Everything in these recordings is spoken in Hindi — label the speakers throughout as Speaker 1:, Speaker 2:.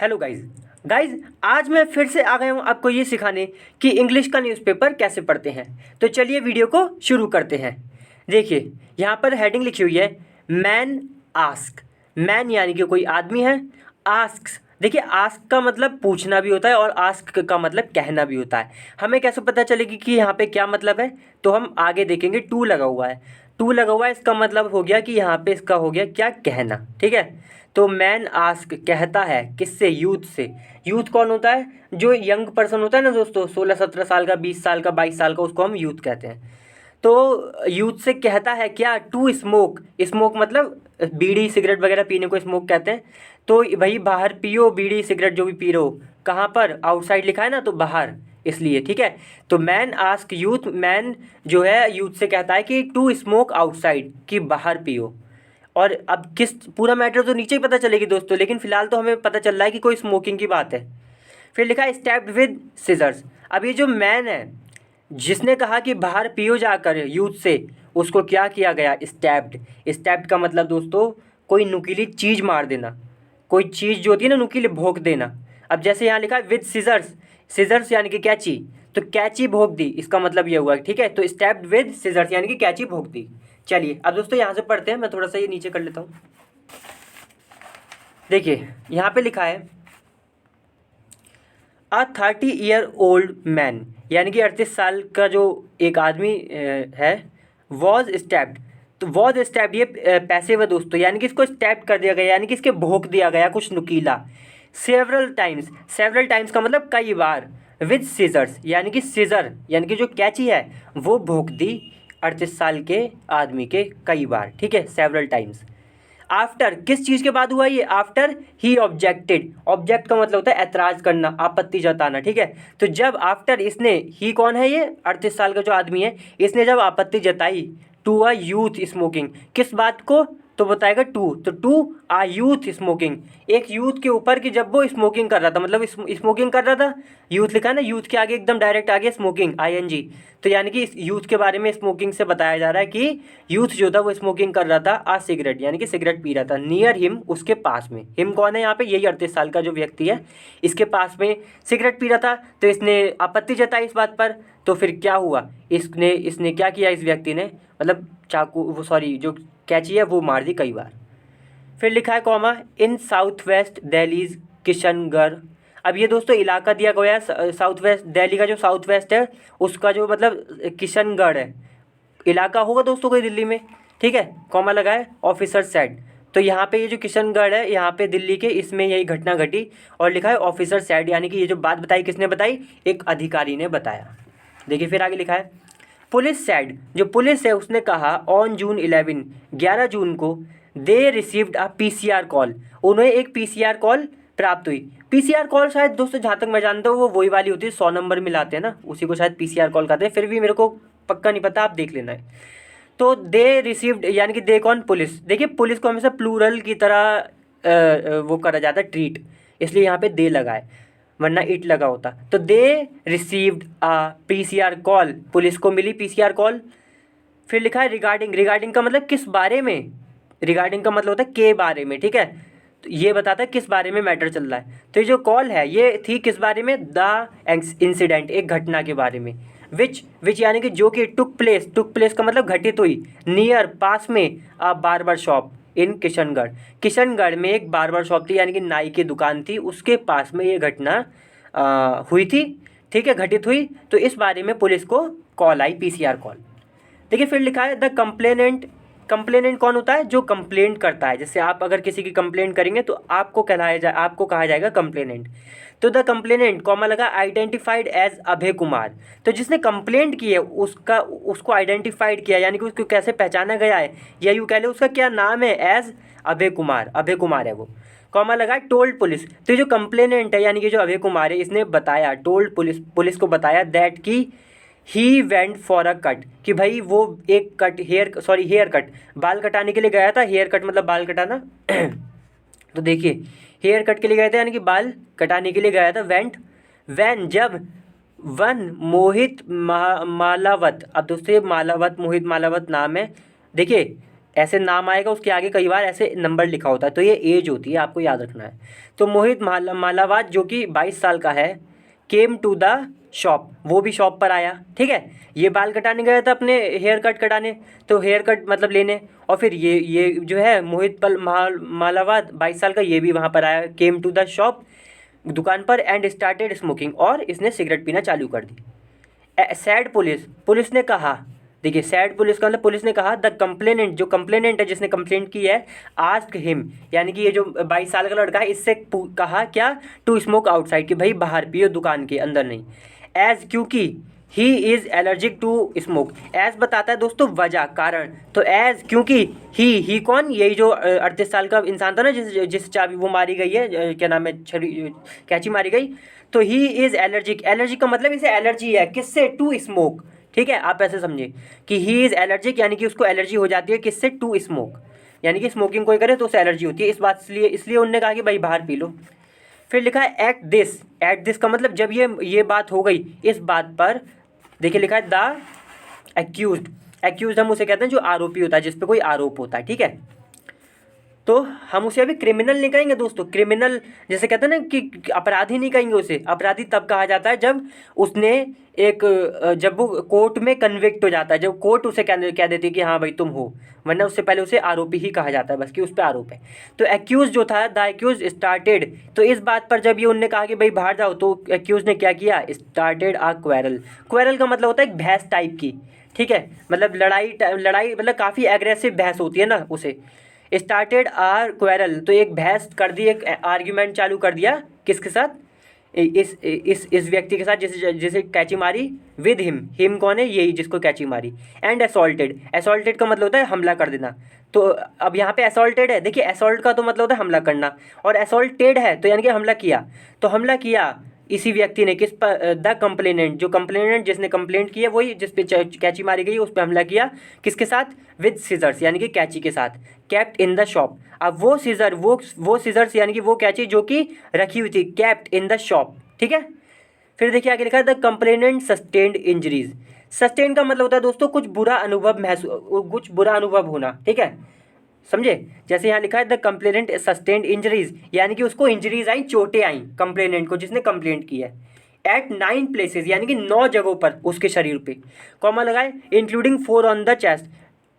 Speaker 1: हेलो गाइज आज मैं फिर से आ गया हूँ आपको ये सिखाने कि इंग्लिश का न्यूज़पेपर कैसे पढ़ते हैं। तो चलिए वीडियो को शुरू करते हैं। देखिए यहाँ पर हेडिंग लिखी हुई है मैन आस्क। मैन यानी कि कोई आदमी है। आस्क, देखिए आस्क का मतलब पूछना भी होता है और आस्क का मतलब कहना भी होता है। हमें कैसे पता चलेगी कि यहाँ पे क्या मतलब है, तो हम आगे देखेंगे। टू लगा हुआ है, टू लगा हुआ है, इसका मतलब हो गया कि यहाँ पे इसका हो गया क्या, कहना। ठीक है, तो मैन आस्क कहता है किससे, यूथ से। यूथ कौन होता है? जो यंग पर्सन होता है ना दोस्तों, 16-17 साल का, 20 साल का, 22 साल का, उसको हम यूथ कहते हैं। तो यूथ से कहता है क्या, टू स्मोक। स्मोक मतलब बीड़ी सिगरेट वगैरह पीने को स्मोक कहते हैं। तो भाई बाहर पियो बीड़ी सिगरेट जो भी पी रहे हो। कहाँ पर? आउटसाइड लिखा है ना, तो बाहर, इसलिए। ठीक है, तो मैन आस्क यूथ, मैन जो है यूथ से कहता है कि टू स्मोक आउटसाइड, कि बाहर पियो। और अब किस, पूरा मैटर तो नीचे ही पता चलेगी दोस्तों, लेकिन फिलहाल तो हमें पता चल रहा है कि कोई स्मोकिंग की बात है। फिर लिखा है स्टैब्ड विद सिजर्स। अब ये जो मैन है जिसने कहा कि बाहर पियो जाकर यूथ से, उसको क्या किया गया, स्टैब्ड। स्टैब्ड का मतलब दोस्तों कोई नुकीली चीज़ मार देना, कोई चीज़ जो होती है ना नुकीली, भोंक देना। अब जैसे यहाँ लिखा है विद सिजर्स, सिजर्स यानी कि कैंची, तो कैंची भोंक दी, इसका मतलब ये हुआ। ठीक है, तो स्टैब्ड विद सिजर्स यानी कि कैंची भोंक दी। चलिए अब दोस्तों यहाँ से पढ़ते हैं, मैं थोड़ा सा ये नीचे कर लेता हूँ। देखिए यहाँ पे लिखा है अ 30-year-old मैन, यानी कि 38 साल का जो एक आदमी है, वॉज स्टैब्ड। तो वॉज स्टैब्ड ये पैसिव है दोस्तों, यानी कि इसको स्टैब्ड कर दिया गया, यानी कि इसके भोंक दिया गया कुछ नुकीला। सेवरल टाइम्स, सेवरल टाइम्स का मतलब कई बार। विद सीजर्स यानी कि सीजर यानी कि जो कैंची है वो भोंक दी 38 साल के आदमी के कई बार। ठीक है, सेवरल टाइम्स। आफ्टर, किस चीज़ के बाद हुआ ये? After he objected. ऑब्जेक्ट का मतलब होता है ऐतराज़ करना, आपत्ति जताना। ठीक है, तो जब आफ्टर, इसने, ही कौन है? ये 38 साल का जो आदमी है, इसने जब आपत्ति जताई टू अ यूथ स्मोकिंग, किस बात को? तो बताएगा टू, तो टू आ यूथ स्मोकिंग, एक यूथ के ऊपर कि जब वो स्मोकिंग कर रहा था, मतलब स्मोकिंग कर रहा था। यूथ लिखा है ना, यूथ के आगे एकदम डायरेक्ट आगे स्मोकिंग, ING। तो यानी कि इस यूथ के बारे में स्मोकिंग से बताया जा रहा है कि यूथ जो था वो स्मोकिंग कर रहा था, आ सिगरेट यानी कि सिगरेट पी रहा था, नियर हिम, उसके पास में। हिम कौन है यहाँ पे? यही 38 साल का जो व्यक्ति है, इसके पास में सिगरेट पी रहा था। तो इसने आपत्ति जताई इस बात पर। तो फिर क्या हुआ, इसने इसने क्या किया, इस व्यक्ति ने, मतलब चाकू, वो सॉरी जो कैंची है वो मार दी कई बार। फिर लिखा है comma in south west Delhi's Kishangarh. अब ये दोस्तों इलाका दिया गया है, साउथ वेस्ट दिल्ली का जो साउथ वेस्ट है उसका जो मतलब किशनगढ़ है, इलाका होगा दोस्तों कोई दिल्ली में। ठीक है, कॉमा लगा है, ऑफिसर सेड। तो यहाँ पे ये जो किशनगढ़ है यहाँ पे दिल्ली के, इसमें यही घटना घटी। और लिखा है ऑफिसर सेड, यानी कि ये जो बात बताई किसने बताई? एक अधिकारी ने बताया। देखिए फिर आगे लिखा है पुलिस सेड, जो पुलिस है उसने कहा ऑन जून 11 जून को they received a PCR call, उन्हें एक PCR कॉल प्राप्त हुई। PCR कॉल शायद दोस्तों जहाँ तक मैं जानता हूँ वो वही वाली होती है, 100 नंबर मिलाते हैं ना, उसी को शायद PCR कॉल कहते हैं। फिर भी मेरे को पक्का नहीं पता, आप देख लेना है। तो दे रिसीव्ड यानी कि दे कौन? पुलिस। देखिए पुलिस को हमेशा प्लूरल की तरह वो करा जाता है, ट्रीट, इसलिए यहाँ पे दे लगा है, वरना इट लगा होता। तो they received a PCR call, police को मिली PCR कॉल। फिर लिखा है रिगार्डिंग, रिगार्डिंग का मतलब किस बारे में, रिगार्डिंग का मतलब होता है के बारे में। ठीक है, तो ये बताता है किस बारे में मैटर चल रहा है। तो ये जो कॉल है ये थी किस बारे में? द इंसिडेंट, एक घटना के बारे में। विच यानी कि जो कि टुक प्लेस का मतलब घटित हुई, नियर पास में, अ barber shop in Kishangarh, Kishangarh में एक बार्बर शॉप थी यानी कि नाई की दुकान थी, उसके पास में ये घटना हुई थी। ठीक है, घटित हुई। तो इस बारे में पुलिस को कॉल आई, PCR कॉल। देखिए फिर लिखा है द कंप्लेनेंट। कंप्लेनेंट कौन होता है? जो कंप्लेंट करता है। जैसे आप अगर किसी की कंप्लेंट करेंगे तो आपको कहा जाएगा कंप्लेनेंट। तो द कंप्लेनेंट, कॉमा लगा, आइडेंटिफाइड एज अभय कुमार। तो जिसने कंप्लेंट की है उसको आइडेंटिफाइड किया, यानी कि उसको कैसे पहचाना गया है, या यूँ कह ले उसका क्या नाम है, एज अभय कुमार, अभय कुमार है वो। कॉमा लगा टोल्ड पुलिस। तो ये जो कंप्लेनेंट है यानी कि जो अभय कुमार है, इसने बताया, टोल्ड पुलिस को बताया दैट की he went for a cut, कि भाई वो एक कट, हेयर कट, बाल कटाने के लिए गया था। हेयर कट मतलब बाल कटाना। तो देखिए हेयर कट के लिए गया था यानी कि बाल कटाने के लिए गया था। वेंट, वैन जब, वन मालावत। अब दोस्तों ये मालावत, मोहित मालावत नाम है। देखिए ऐसे नाम आएगा, उसके आगे कई बार ऐसे नंबर लिखा होता है, तो ये एज होती है, आपको याद रखना है। तो मोहित मालावाद जो कि 22 साल का है, केम टू द शॉप, वो भी शॉप पर आया, ठीक है। ये बाल कटाने गया था अपने हेयर कट कराने, तो हेयर कट मतलब लेने, और फिर ये जो है मोहित मालावाद 22 साल का, ये भी वहाँ पर आया, केम टू द शॉप, दुकान पर, एंड स्टार्टेड स्मोकिंग, और इसने सिगरेट पीना चालू कर दी। सैड पुलिस, पुलिस ने कहा, देखिए सैड पुलिस का मतलब पुलिस ने कहा, द कंप्लेनेंट, जो कंप्लेनेंट है जिसने कंप्लेंट की है, आस्क्ड हिम, यानी कि ये जो 22 साल का लड़का है, इससे कहा क्या, टू स्मोक आउटसाइड, कि भाई बाहर पियो, दुकान के अंदर नहीं। एज, क्योंकि he is allergic to smoke, as बताता है दोस्तों वजह, कारण, तो एज क्योंकि ही कौन, यही जो 38 साल का इंसान था ना, जिस चाबी वो मारी गई है, क्या नाम है, छरी कैची मारी गई, तो ही इज़ एलर्जिक, एलर्जिक का मतलब इसे एलर्जी है, किससे, टू स्मोक, ठीक है। आप ऐसे समझिए कि ही इज़ एलर्जिक, यानी कि उसको एलर्जी हो जाती है, किससे, टू स्मोक, यानी कि स्मोकिंग कोई करे तो उसे एलर्जी होती है, इस बात इसलिए इसलिए उन्होंने कहा कि भाई बाहर पी लो। फिर लिखा है एट दिस का मतलब जब ये बात हो गई, इस बात पर, देखिए लिखा है द एक्यूज्ड, एक्यूज्ड हम उसे कहते हैं जो आरोपी होता है, जिस पे कोई आरोप होता है, ठीक है। तो हम उसे अभी क्रिमिनल नहीं कहेंगे दोस्तों, क्रिमिनल जैसे कहते हैं ना कि अपराधी नहीं कहेंगे उसे, अपराधी तब कहा जाता है जब उसने एक जब वो कोर्ट में कन्विक्ट हो जाता है, जब कोर्ट उसे कह देती है कि हाँ भाई तुम हो, वरना उससे पहले उसे आरोपी ही कहा जाता है बस, कि उस पर आरोप है। तो एक्यूज जो था, द एक्यूज स्टार्टेड, तो इस बात पर जब ये उनने कहा कि भाई बाहर जाओ, तो एक्यूज ने क्या किया, स्टार्टेड आ क्वेरल, क्वेरल का मतलब होता है एक बहस टाइप की, ठीक है, मतलब लड़ाई मतलब काफ़ी एग्रेसिव बहस होती है ना, उसे स्टार्टेड आर क्वेरल, तो एक बहस कर दी, एक आर्ग्यूमेंट चालू कर दिया, किसके साथ, इस व्यक्ति के साथ जिसे जिसे कैची मारी, विद हिम कौन है, यही जिसको कैची मारी, एंड असॉल्टेड, असॉल्टेड का मतलब होता है हमला कर देना, तो अब यहाँ पे असॉल्टेड है, देखिए असॉल्ट का तो मतलब होता है हमला करना, और असॉल्टेड है तो यानी कि हमला किया, तो हमला किया इसी व्यक्ति ने, किस पर, द कंप्लेनेंट, जो कंप्लेनेंट जिसने कंप्लेंट की है, वही जिस पे कैची मारी गई, उस पर हमला किया, किसके साथ, विद सीजर्स, यानी कि कैची के साथ, कैप्ट इन द शॉप, अब वो सीजर, वो सीजर्स यानी कि वो कैची जो कि रखी हुई थी, कैप्ट इन द शॉप, ठीक है। फिर देखिए आगे लिखा है the complainant sustained injuries, sustain का मतलब होता है दोस्तों कुछ बुरा अनुभव कुछ बुरा अनुभव होना, ठीक है, समझे। जैसे यहाँ लिखा है द कंप्लेनेंट सस्टेन्ड इंजरीज, यानी कि उसको इंजरीज आई, चोटें आई कंप्लेनेंट को, जिसने कंप्लेंट की है, एट 9 प्लेसेस, यानी कि 9 जगहों पर उसके शरीर पे, कॉमा लगाए, including 4 on the chest,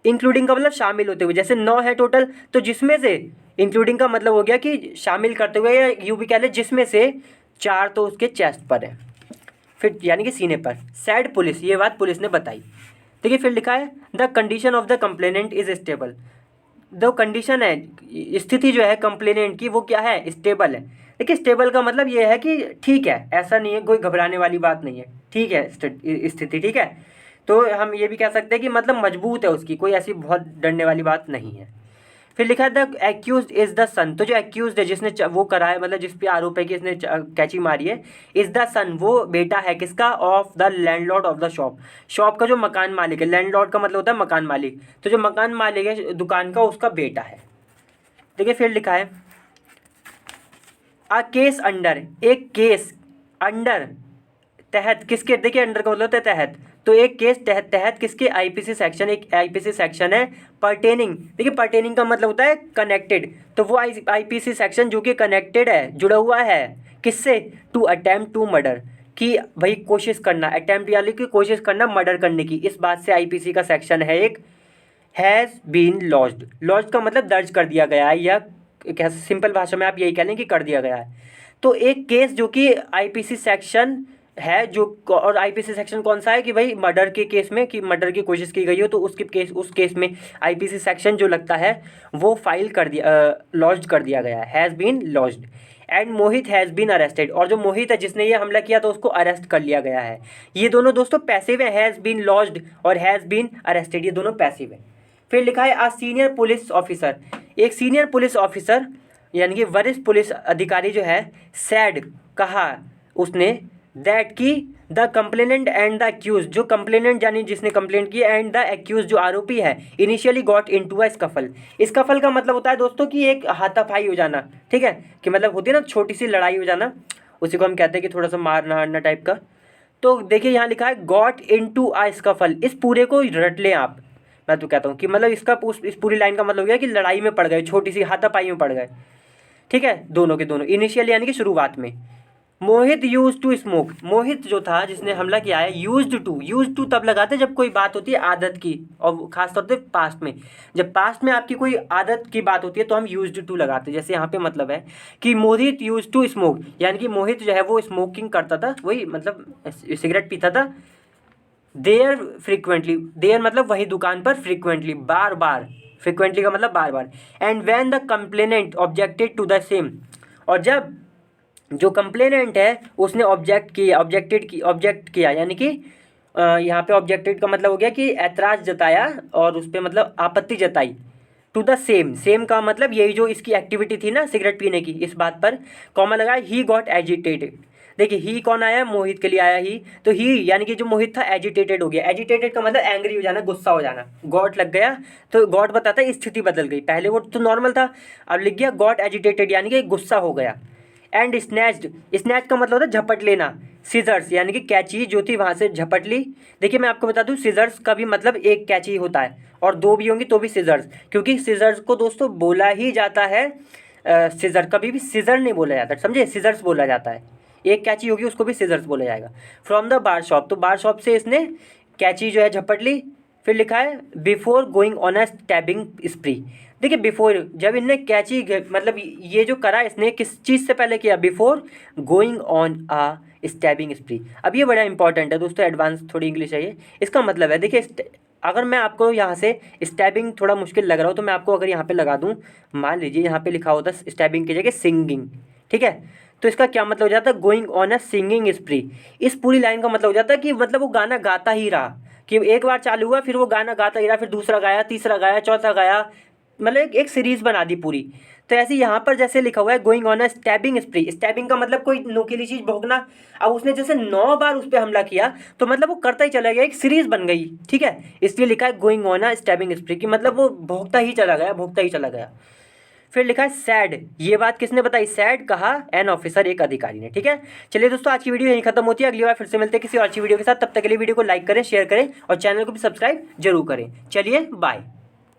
Speaker 1: including का मतलब शामिल होते हुए, जैसे 9 है टोटल, तो जिसमें से इंक्लूडिंग का मतलब हो गया कि शामिल करते हुए, या यूँ भी कह ले जिसमें से 4 तो उसके चेस्ट पर है, फिर यानी कि सीने पर। सैड पुलिस, ये बात पुलिस ने बताई। देखिए फिर लिखा है the condition of the complainant is stable, जो कंडीशन है, स्थिति जो है कंप्लेनेंट की, वो क्या है, स्टेबल है। देखिए स्टेबल का मतलब ये है कि ठीक है, ऐसा नहीं है, कोई घबराने वाली बात नहीं है, ठीक है स्थिति, ठीक है। तो हम ये भी कह सकते हैं कि मतलब मजबूत है उसकी, कोई ऐसी बहुत डरने वाली बात नहीं है। फिर लिखा है द एक्यूज्ड इज द सन, तो जो एक्यूज्ड है जिसने वो करा है, मतलब जिस पे आरोप है कि इसने कैची मारी है, इज द सन, वो बेटा है किसका, of the landlord of the shop, shop का जो मकान मालिक है, लैंडलॉर्ड का मतलब होता है मकान मालिक, तो जो मकान मालिक है दुकान का, उसका बेटा है। देखिए फिर लिखा है अ केस अंडर, एक केस अंडर, तहत, किसके, देखिए अंडर का मतलब होता है तहत, तो एक केस तहत किसके, आईपीसी सेक्शन, एक आईपीसी सेक्शन है पर्टेनिंग, देखिए पर्टेनिंग का मतलब होता है कनेक्टेड, तो वो आईपीसी सेक्शन जो कि कनेक्टेड है, जुड़ा हुआ है, किससे, टू अटेम्प्ट टू मर्डर, कि भाई कोशिश करना, अटेम्प्ट यानी कि कोशिश करना मर्डर करने की, इस बात से आईपीसी का सेक्शन है एक, हैज़ बीन लॉज्ड, लॉज्ड का मतलब दर्ज कर दिया गया है, या क्या सिंपल भाषा में आप यही कह लें कि कर दिया गया है। तो एक केस जो कि आईपीसी सेक्शन है, जो, और आईपीसी सेक्शन कौन सा है कि भाई मर्डर के केस में, कि मर्डर की कोशिश की गई हो, तो उसके केस, उस केस में आईपीसी सेक्शन जो लगता है वो फाइल कर दिया, लॉज्ड कर दिया गया है, has been lodged, and Mohit has been arrested, और जो मोहित है जिसने ये हमला किया, तो उसको अरेस्ट कर लिया गया है। ये दोनों दोस्तों पैसिव है, हैज़ बीन लॉज्ड और हैज़ बीन अरेस्टेड, ये दोनों पैसिव है। फिर लिखा है अ सीनियर पुलिस ऑफिसर, एक सीनियर पुलिस ऑफिसर यानी कि वरिष्ठ पुलिस अधिकारी जो है, सैड कहा उसने, दैट की the complainant and the accused, जो कंप्लेनेंट यानी जिसने कंप्लेंट की, एंड द एक्यूज जो आरोपी है, initially got into a scuffle, scuffle का मतलब होता है दोस्तों कि एक हाथापाई हो जाना, ठीक है, कि मतलब होती है ना छोटी सी लड़ाई हो जाना, उसी को हम कहते हैं कि थोड़ा सा मारना हारना टाइप का। तो देखिए यहाँ लिखा है गॉट इनटू अ स्कफल, इस पूरे को रट लें आप, मैं तो कहता हूँ कि मतलब इसका इस पूरी लाइन का मतलब हो गया कि लड़ाई में पड़ गए, छोटी सी हाथापाई में पड़ गए, ठीक है, दोनों के दोनों इनिशियल यानी कि शुरुआत में। मोहित यूज टू स्मोक, मोहित जो था जिसने हमला किया है, यूज टू तब लगाते जब कोई बात होती है आदत की, और खासतौर से पास्ट में, जब पास्ट में आपकी कोई आदत की बात होती है तो हम यूज टू लगाते हैं। जैसे यहाँ पे मतलब है कि मोहित यूज टू स्मोक, यानी कि मोहित जो है वो स्मोकिंग करता था, वही मतलब सिगरेट पीता था। देयर फ्रिक्वेंटली, देयर मतलब वही दुकान पर, फ्रिक्वेंटली बार बार, फ्रिक्वेंटली का मतलब बार बार। And when the complainant objected to the same, और जब जो कंप्लेनेंट है उसने ऑब्जेक्ट किया यानी कि यहाँ पे ऑब्जेक्टेड का मतलब हो गया कि ऐतराज़ जताया और उस पर मतलब आपत्ति जताई। टू द सेम का मतलब यही जो इसकी एक्टिविटी थी ना सिगरेट पीने की, इस बात पर कॉमा लगाया, ही गॉट एजिटेटेड। देखिए ही कौन आया, मोहित के लिए आया ही, तो ही यानी कि जो मोहित था एजिटेटेड हो गया। एजिटेटेड का मतलब एंग्री हो जाना, गुस्सा हो जाना, गॉट लग गया तो गॉट बताता है स्थिति बदल गई, पहले वो तो नॉर्मल था, अब लिख गया गॉट एजिटेटेड यानी कि गुस्सा हो गया। एंड स्नैच्ड, स्नैच का मतलब होता है झपट लेना। सीजर्स यानी कि कैची जो थी वहाँ से झपट ली। देखिए मैं आपको बता दूँ सीजर्स का भी मतलब एक कैची होता है और दो भी होंगी तो भी सीजर्स, क्योंकि सीजर्स को दोस्तों बोला ही जाता है सीजर, कभी भी सीजर नहीं बोला जाता, समझे, सीजर्स बोला जाता है। एक कैची होगी उसको भी सीजर्स बोला जाएगा। फ्रॉम द बार शॉप, तो बार शॉप से इसने कैची जो है झपट ली। फिर लिखा है before going on a stabbing स्प्री। देखिए बिफोर, जब इनने कैची मतलब ये जो करा इसने किस चीज़ से पहले किया, before going on a stabbing spree. अब ये बड़ा इंपॉर्टेंट है दोस्तों, एडवांस थोड़ी इंग्लिश है ये। इसका मतलब है देखिए, अगर मैं आपको यहाँ से स्टैबिंग थोड़ा मुश्किल लग रहा हो तो मैं आपको अगर यहाँ पे लगा दूँ, मान लीजिए यहाँ पे लिखा होता स्टैबिंग की जगह सिंगिंग, ठीक है, तो इसका क्या मतलब हो जाता है, गोइंग ऑन अ सिंगिंग स्प्री। इस पूरी लाइन का मतलब हो जाता है कि मतलब वो गाना गाता ही रहा, कि एक बार चालू हुआ फिर वो गाना गाता ही रहा, फिर दूसरा गाया, तीसरा गाया, चौथा गाया, मतलब एक सीरीज बना दी पूरी। तो ऐसे यहाँ पर जैसे लिखा हुआ है going on a stabbing स्प्री, stabbing का मतलब कोई नुकीली चीज़ भोंकना। अब उसने जैसे 9 बार उस पर हमला किया तो मतलब वो करता ही चला गया, एक सीरीज बन गई, ठीक है, इसलिए लिखा है गोइंग ऑन अ स्टैबिंग स्प्री, कि मतलब वो भोंकता ही चला गया, भोंकता ही चला गया। फिर लिखा है सैड, ये बात किसने बताई, सैड कहा एन ऑफिसर, एक अधिकारी ने, ठीक है। चलिए दोस्तों आज की वीडियो यहीं खत्म होती है, अगली बार फिर से मिलते हैं किसी और अच्छी वीडियो के साथ, तब तक के लिए वीडियो को लाइक करें, शेयर करें और चैनल को भी सब्सक्राइब जरूर करें। चलिए बाय।